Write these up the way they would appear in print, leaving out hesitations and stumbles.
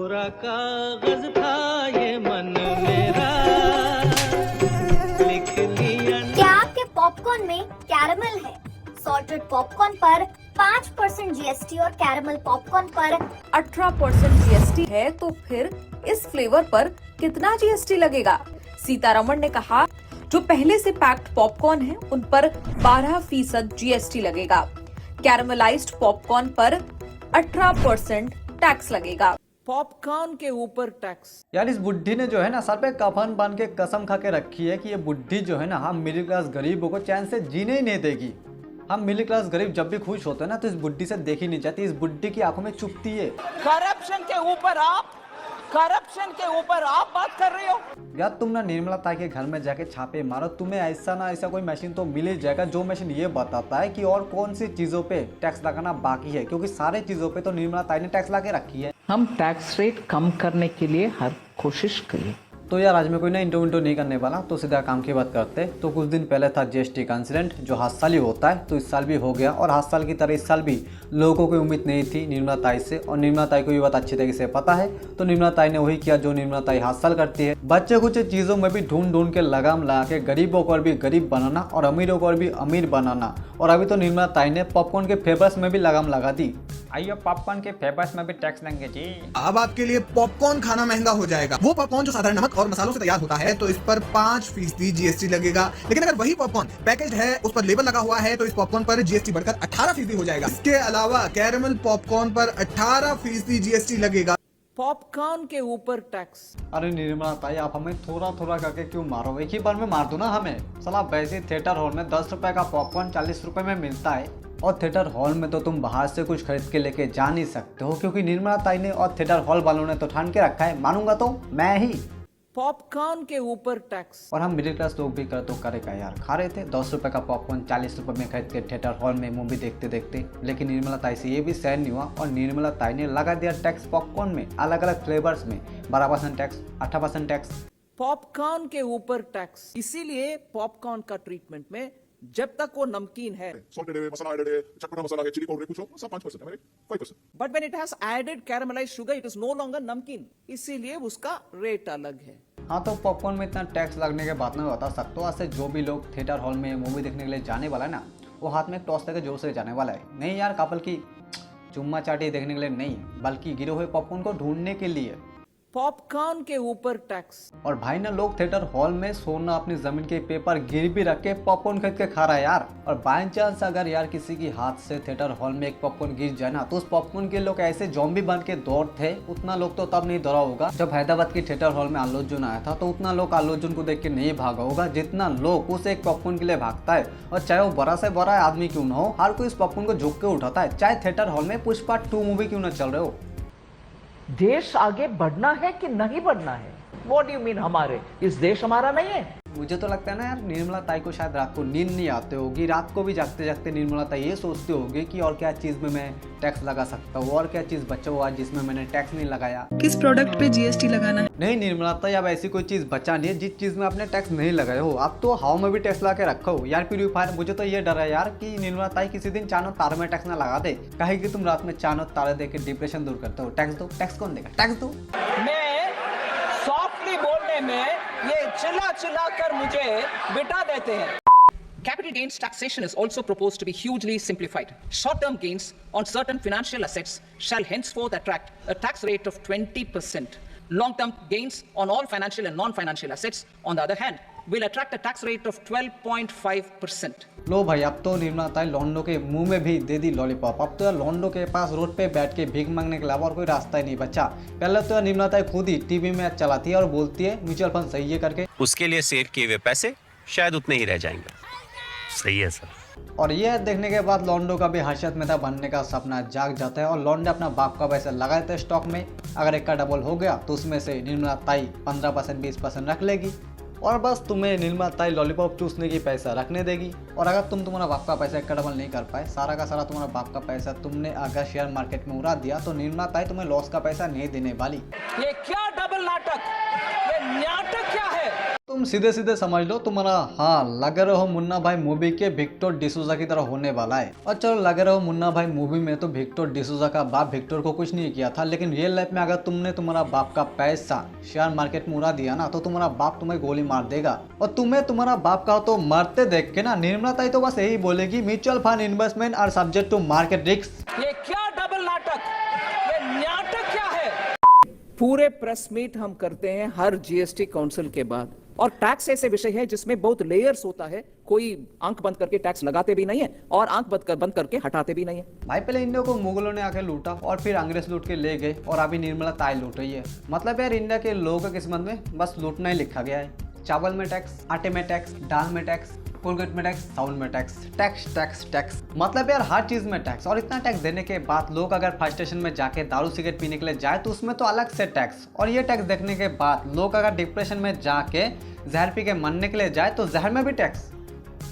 कोरा कागज था ये मन मेरा, लिख लिया। क्या आपके पॉपकॉर्न में कैरमल है? सॉल्टेड पॉपकॉर्न पर 5% जीएसटी और कैरमल पॉपकॉर्न पर 18% जीएसटी है, तो फिर इस फ्लेवर पर कितना जीएसटी लगेगा? सीतारमण ने कहा, जो पहले से पैक्ड पॉपकॉर्न है उन पर 12% जीएसटी लगेगा। कैरमलाइज्ड पॉपकॉर्न पर 18% टैक्स लगेगा। पॉपकॉर्न के ऊपर टैक्स। यार इस बुढ़ी ने जो है ना सर पे कफन बांध के कसम खा के रखी है कि ये बुढ़ी जो है ना हम मिडिल क्लास गरीबों को चैन से जीने ही नहीं देगी। हम मिडिल क्लास गरीब जब भी खुश होते हैं ना तो इस बुढ़ी से देखी नहीं जाती, इस बुढ़ी की आंखों में चुभती है। करप्शन के ऊपर आप बात कर रहे हो? यार तुम ना निर्मला ताई के घर में जाके छापे मारो, तुम्हें ऐसा ना ऐसा कोई मशीन तो मिल ही जाएगा जो मशीन ये बताता है कि और कौन सी चीजों पे टैक्स लगाना बाकी है, क्योंकि सारे चीजों पे तो निर्मला ताई ने टैक्स लगा के रखी है। हम टैक्स रेट कम करने के लिए हर कोशिश करें। तो यार आज मैं कोई ना इंटरव्यू नहीं करने वाला, तो सीधा काम की बात करते। तो कुछ दिन पहले था जीएसटी का इंसिडेंट जो हर साल ही होता है, तो इस साल भी हो गया और हर साल की तरह इस साल भी लोगों को उम्मीद नहीं थी निर्मला ताई से, और निर्मला ताई को ये बात अच्छी तरीके से पता है। तो निर्मला ताई ने वही किया जो निर्मला ताई हर साल करती है, बच्चे कुछ चीज़ों में भी ढूंढ ढूंढ के लगाम लगा के गरीबों को भी गरीब बनाना और अमीरों को भी अमीर बनाना। और अभी तो निर्मला ताई ने पॉपकॉर्न के फेवर्स में भी लगाम लगा दी। आइए पॉपकॉर्न के फेवर्स में भी टैक्स लेंगे जी। अब आपके लिए पॉपकॉर्न खाना महंगा हो जाएगा। वो पॉपकॉर्न जो साधारण नमक और मसालों से तैयार होता है तो इस पर 5% जीएसटी लगेगा, लेकिन अगर वही पॉपकॉर्न पैकेज है, उस पर लेबल लगा हुआ है, तो इस पॉपकॉर्न पर जीएसटी बढ़कर 18% हो जाएगा। इसके अलावा कैरमल पॉपकॉर्न पर 18% जीएसटी लगेगा। पॉपकॉर्न के ऊपर टैक्स। अरे निर्मला ताई आप हमें थोड़ा थोड़ा करके क्यों मारो, एक ही बार में मार दो ना हमें। सला वैसे थिएटर हॉल में 10 रुपए का पॉपकॉर्न 40 रुपए में मिलता है, और थिएटर हॉल में तो तुम बाहर से कुछ खरीद के लेके जा नहीं सकते हो, क्योंकि निर्मला ताई ने और थिएटर हॉल वालों ने तो ठान के रखा है, मानूंगा तो मैं ही। पॉपकॉर्न के ऊपर टैक्स। और हम मिडिल क्लास लोग भी कर तो करेगा यार, खा रहे थे 10 रुपए का पॉपकॉर्न 40 रुपए में खरीद के थिएटर हॉल में मूवी देखते देखते, लेकिन निर्मला ताई से ये भी सहन नहीं हुआ और निर्मला ताई ने लगा दिया टैक्स पॉपकॉर्न में, अलग अलग फ्लेवर्स में 12% टैक्स, 18% टैक्स। पॉपकॉर्न के ऊपर टैक्स। इसीलिए पॉपकॉर्न का ट्रीटमेंट में जब तक वो नमकीन है, सॉल्टेड है, मसाला एडेड है, चटपटा मसाला है, चिली पाउडर है, कुछ हो, सब 5% है, मेरे 5%। But when it has added caramelised sugar it is no longer नमकीन, इसीलिए उसका रेट अलग है। हाँ तो पॉपकॉर्न में इतना टैक्स लगने के बाद में बता सकता हूँ, आज से जो भी लोग थिएटर हॉल में मूवी देखने के लिए जाने वाला है ना, वो हाथ में टॉस लेकर जोर से जाने वाला है। नहीं यार कपल की चुम्मा चाटी देखने के लिए नहीं, बल्कि गिरे हुए पॉपकॉर्न को ढूंढने के लिए। पॉपकॉर्न के ऊपर टैक्स। और भाई ना लोग थिएटर हॉल में सोना अपनी जमीन के पेपर गिर भी रख के पॉपकॉर्न खरीद के खा रहा है यार। और बाय चांस अगर यार किसी की हाथ से थिएटर हॉल में एक पॉपकॉर्न गिर जाए ना, तो उस पॉपकॉर्न के लोग ऐसे जॉम्बी बन के दौड़ते, उतना लोग तो तब नहीं दौड़ा होगा जब हैदराबाद की थिएटर हॉल में अल्लू अर्जुन आया था, तो उतना लोग अल्लू अर्जुन को देख के नहीं भागा होगा जितना लोग उस एक पॉपकॉर्न के लिए भागता है। और चाहे वो बड़ा से बड़ा आदमी क्यों ना हो, हर कोई इस पॉपकॉर्न को झुक के उठाता है, चाहे थिएटर हॉल में पुष्पा 2 मूवी क्यों ना चल रहे हो। देश आगे बढ़ना है कि नहीं बढ़ना है? What do you mean हमारे? इस देश हमारा नहीं है? मुझे तो लगता है ना यार निर्मला ताई को शायद रात को नींद नहीं आती होगी, रात को भी जागते जागते निर्मला ताई ये सोचती होगी कि और क्या चीज़ में मैं टैक्स लगा सकता हूँ, और क्या चीज़ बचा हुआ जिसमें मैंने टैक्स नहीं लगाया। किस प्रोडक्ट पे जीएसटी लगाना है? नहीं निर्मला ताई अब ऐसी कोई चीज़ बचा नहीं है जिस चीज़ में आपने टैक्स नहीं लगाए हो। आप तो हाव में भी टैक्स लगा के रखो यार प्यूरीफायर। मुझे तो ये डर है यार कि निर्मला ताई किसी दिन चांद और तारे में टैक्स ना लगा दे, कहे कि तुम रात में चांद और तारे देख के डिप्रेशन दूर करते हो। टैक्स दो, टैक्स कौन देगा, टैक्स दो। मैं सॉफ्टली बोलने में ये चिल्ला चिल्ला कर मुझे बिठा देते हैं। Capital gains taxation is also proposed to be hugely simplified. Short-term gains on certain financial assets shall henceforth attract a tax rate of 20%. Long-term gains on all financial and non-financial assets, on the other hand, will attract a tax rate of 12.5%. लो भाई अब तो निर्मला ताई लॉन्डो के मुंह में भी दे दी lollipop. अब तो यार लॉन्डो के पास रोड पे बैठ के भीख मांगने के अलावा और कोई रास्ता ही नहीं बचा। पहले तो यार निर्मला ताई खुद ही टीवी में चलाती है और बोलती है म्यूचुअल फंड सही है करके, उसके लिए सेव किए हुए पैसे शायद उतने ही रह जाएंगे। सही है सर। और ये देखने के बाद लॉन्डो का भी हर्षद मेहता बनने का सपना जाग जाता है और लॉन्डो अपना बाप का पैसा लगा देता है स्टॉक में। अगर एक का डबल हो गया तो उसमें से निर्मला ताई 15% 20% रख लेगी, और बस तुम्हें निर्मला ताई लॉलीपॉप चूसने की पैसा रखने देगी। और अगर तुम्हारा बाप का पैसा एक का डबल नहीं कर पाए, सारा का सारा तुम्हारा बाप का पैसा तुमने अगर शेयर मार्केट में उड़ा दिया, तो निर्मला ताई तुम्हें लॉस का पैसा नहीं देने वाली। ये क्या डबल नाटक, ये नाटक क्या है? तुम सीधे सीधे समझ लो तुम्हारा हाँ लगे रहो मुन्ना भाई मूवी के विक्टर डिसूजा की तरह होने वाला है। और चलो लगे रहो मुन्ना भाई मूवी में तो विक्टर डिसूजा का बाप विक्टर को कुछ नहीं किया था, लेकिन रियल लाइफ में अगर तुमने तुम्हारा बाप का पैसा शेयर मार्केट में उड़ा दिया ना तो तुम्हारा बाप तुम्हें गोली मार देगा। और तुम्हें तुम्हारा बाप का तो मरते देख के ना निर्मला ताई तो बस यही बोलेगी mutual fund investment are subject to market risk. ये क्या डबल नाटक, ये नाटक क्या है? पूरे प्रेस मीट हम करते हैं हर जीएसटी काउंसिल के बाद, और टैक्स ऐसे विषय है जिसमें बहुत लेयर्स होता है। कोई आंख बंद करके टैक्स लगाते भी नहीं है और आंख बंद करके हटाते भी नहीं है। भाई पहले इंडिया को मुगलों ने आके लूटा और फिर अंग्रेज लूट के ले गए और अभी निर्मला ताई लूट रही है। मतलब यार इंडिया के लोगों की किस्मत में बस लूटना ही लिखा गया है। चावल में टैक्स, आटे में टैक्स, दाल में टैक्स, कोलगेट में टैक्स, साउंड में टैक्स, टैक्स टैक्स टैक्स, मतलब यार हर चीज में टैक्स। और इतना टैक्स देने के बाद लोग अगर फायर स्टेशन में जाके दारू सिगरेट पीने के लिए जाए तो उसमें तो अलग से टैक्स। और ये टैक्स देखने के बाद लोग अगर डिप्रेशन में जाके जहर पी के मरने के लिए जाए तो जहर में भी टैक्स।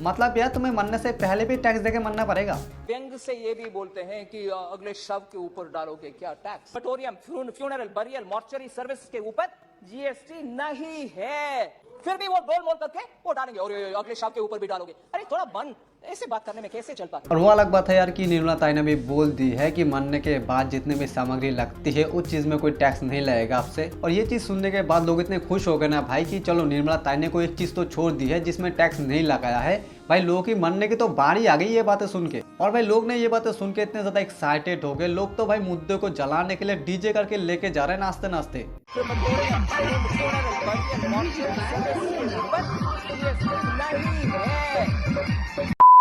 मतलब यार तुम्हें मरने से पहले भी टैक्स देके मरना पड़ेगा। व्यंग से ये भी बोलते हैं कि अगले शव के ऊपर डालोगे क्या tax? Petroleum, funeral, burial, mortuary service के ऊपर जीएसटी नहीं है, फिर भी वो गोल मोल करके वो डालेंगे और अगले शव के ऊपर भी डालोगे। अरे थोड़ा बंद, ऐसे बात करने में कैसे चल पाता? और वो अलग बात है यार कि निर्मला ताई ने भी बोल दी है कि मरने के बाद जितने भी सामग्री लगती है उस चीज में कोई टैक्स नहीं लगेगा आपसे। और ये चीज सुनने के बाद लोग इतने खुश हो गए ना भाई कि चलो निर्मला ताई ने कोई एक चीज तो छोड़ दी है जिसमें टैक्स नहीं लगाया है। भाई लोगों की मरने की तो बारी आ गई ये बातें सुन के। और भाई लोग ने ये बातें सुन के इतने ज्यादा एक्साइटेड हो गए, लोग तो भाई मुद्दे को जलाने के लिए डीजे करके लेके जा रहे हैं नाचते नाचते।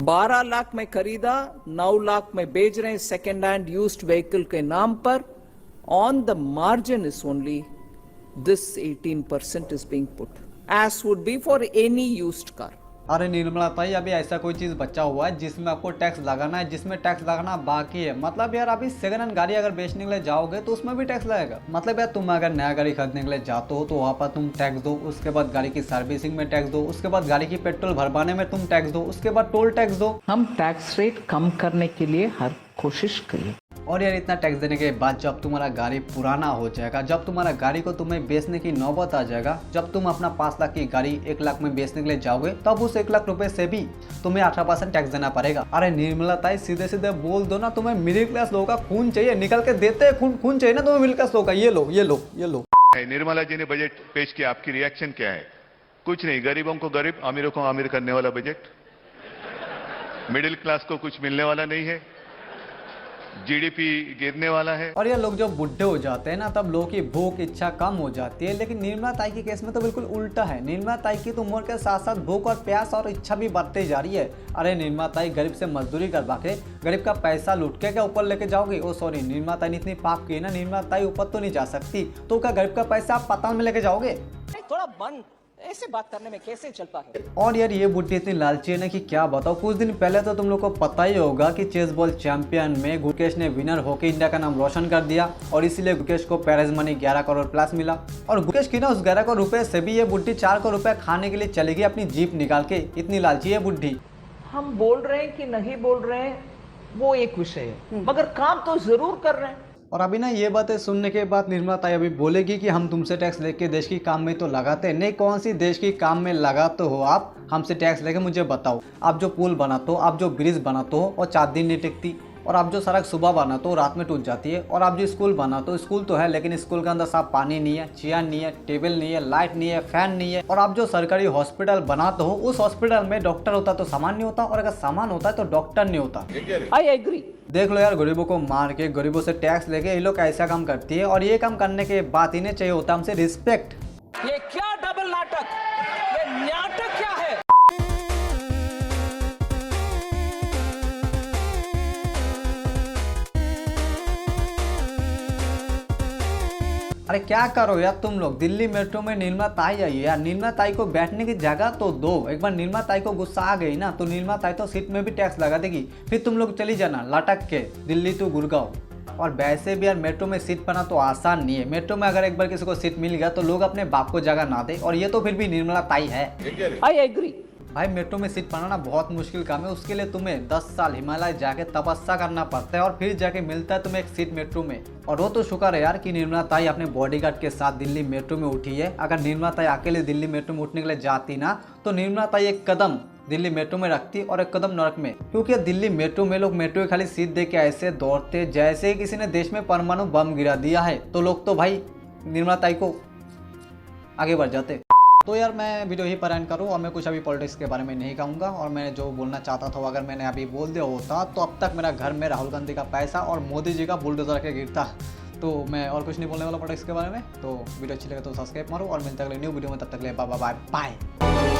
12 लाख में खरीदा, 9 लाख में बेच रहे हैं सेकेंड हैंड यूज्ड व्हीकल के नाम पर। On the margin is only this 18% is being put, as would be for any used car. अरे निर्मला ताई अभी ऐसा कोई चीज बचा हुआ है जिसमें आपको टैक्स लगाना है, जिसमें टैक्स लगाना बाकी है। मतलब यार अभी सेकंड हैंड गाड़ी अगर बेचने के लिए जाओगे तो उसमें भी टैक्स लगेगा। मतलब यार तुम अगर नया गाड़ी खरीदने के लिए जाते हो तो वहाँ पर तुम टैक्स दो, उसके बाद गाड़ी की सर्विसिंग में टैक्स दो, उसके बाद गाड़ी की पेट्रोल भरवाने में तुम टैक्स दो, उसके बाद टोल टैक्स दो। हम टैक्स रेट कम करने के लिए हर कोशिश करिए। और यार इतना टैक्स देने के बाद जब तुम्हारा गाड़ी पुराना हो जाएगा, जब तुम्हारा गाड़ी को तुम्हें बेचने की नौबत आ जाएगा, जब तुम अपना 5 लाख की गाड़ी 1 लाख में बेचने के लिए जाओगे तब उस 1 लाख रुपए से भी तुम्हें 18% टैक्स देना पड़ेगा। अरे निर्मला ताई सीधे सीधे बोल दो ना, तुम्हें मिडिल क्लास लोगों का खून चाहिए, निकल के देते हैं खून चाहिए ना तुम्हें मिडिल क्लास लोगों का। ये लो ये लो ये लो। निर्मला जी ने बजट पेश किया, आपकी रिएक्शन क्या है? कुछ नहीं, गरीबों को गरीब, अमीरों को अमीर करने वाला बजट। मिडिल क्लास को कुछ मिलने वाला नहीं है, जीडीपी गिरने वाला है। और ये लोग जब बुढ़े हो जाते हैं ना तब लोगों की भूख इच्छा कम हो जाती है, लेकिन निर्मला ताई के केस में तो बिल्कुल उल्टा है। निर्मला ताई की तो उम्र के साथ साथ भूख और प्यास और इच्छा भी बढ़ती जा रही है। अरे निर्मला ताई गरीब से मजदूरी करवा के गरीब का पैसा लूट के क्या ऊपर लेके जाओगे? ओ सॉरी, निर्मला ताई ने इतनी पाप की है ना, निर्मला ताई ऊपर तो नहीं जा सकती, तो क्या गरीब का पैसा आप पाताल में लेके जाओगे? थोड़ा बंद, ऐसे बात करने में कैसे चलता है? और यार ये बुढ़ी इतनी लालची है ना कि क्या बताओ। कुछ दिन पहले तो तुम लोग को पता ही होगा कि चेस बॉल चैंपियन में गुकेश ने विनर होकर इंडिया का नाम रोशन कर दिया और इसीलिए गुकेश को प्राइज मनी 11 करोड़ प्लस मिला। और गुकेश की ना उस 11 करोड़ रुपए से भी ये बुढ़ी 4 करोड़ रुपए खाने के लिए चलेगी अपनी जीप निकाल के। इतनी लालची है बुढ़ी। हम बोल रहे हैं कि नहीं बोल रहे हैं वो एक विषय है, मगर काम तो जरूर कर रहे हैं। और अभी ना ये बातें सुनने के बाद निर्मला ताई अभी बोलेगी कि हम तुमसे टैक्स लेके देश की काम में तो लगाते हैं नहीं। कौन सी देश की काम में लगाते हो आप? हमसे टैक्स लेके मुझे बताओ। आप जो पुल बनाते हो, आप जो ब्रिज बनाते हो और 4 दिन नहीं टिकती, और आप जो सड़क सुबह बनाते हो रात में टूट जाती है, और आप जो स्कूल बनाते हो, स्कूल तो है लेकिन स्कूल के अंदर साफ पानी नहीं है, चेयर नहीं है, टेबल नहीं है, लाइट नहीं है, फैन नहीं है। और आप जो सरकारी हॉस्पिटल बनाते हो उस हॉस्पिटल में डॉक्टर होता तो सामान नहीं होता, और अगर सामान होता है तो डॉक्टर नहीं होता। I agree. देख लो यार, गरीबों को मार के गरीबों से टैक्स लेके ये लोग ऐसा काम करती है, और ये काम करने के बाद इन्हें चाहिए होता हमसे रिस्पेक्ट। ये क्या डबल नाटक, ये नाटक क्या है? अरे क्या करो यार तुम लोग, दिल्ली मेट्रो में निर्मला ताई आई है यार, निर्मला ताई को बैठने की जगह तो दो। एक बार निर्मला ताई को गुस्सा आ गई ना तो निर्मला ताई तो सीट में भी टैक्स लगा देगी, फिर तुम लोग चली जाना लटक के दिल्ली टू गुड़गांव। और वैसे भी यार मेट्रो में सीट पाना तो आसान नहीं है। मेट्रो में अगर एक बार किसी को सीट मिल गया तो लोग अपने बाप को जगह ना दे, और ये तो फिर भी निर्मला ताई है। I agree. भाई मेट्रो में सीट पाना ना बहुत मुश्किल काम है। उसके लिए तुम्हें 10 साल हिमालय जाके तपस्या करना पड़ता है और फिर जाके मिलता है तुम्हें एक सीट मेट्रो में। और वो तो शुक्र है यार कि निर्मला ताई अपने बॉडीगार्ड के साथ दिल्ली मेट्रो में उठी है। अगर निर्मला ताई अकेले दिल्ली मेट्रो में उठने के लिए जाती ना तो निर्मला ताई एक कदम दिल्ली मेट्रो में रखती और एक कदम नरक में। क्योंकि दिल्ली मेट्रो में लोग मेट्रो की खाली सीट दे के ऐसे दौड़ते जैसे किसी ने देश में परमाणु बम गिरा दिया है। तो लोग तो भाई निर्मला ताई को आगे बढ़ जाते। तो यार मैं वीडियो ही पर एंड करूँ और मैं कुछ अभी पॉलिटिक्स के बारे में नहीं कहूँगा। और मैंने जो बोलना चाहता था अगर मैंने अभी बोल दिया होता तो अब तक मेरा घर में राहुल गांधी का पैसा और मोदी जी का बुलडोजर के गिरता। तो मैं और कुछ नहीं बोलने वाला पॉलिटिक्स के बारे में। तो वीडियो अच्छी लगे तो सब्सक्राइब मारो और मिलते अगले न्यू वीडियो में। तब तक ले बाय बाय बाय।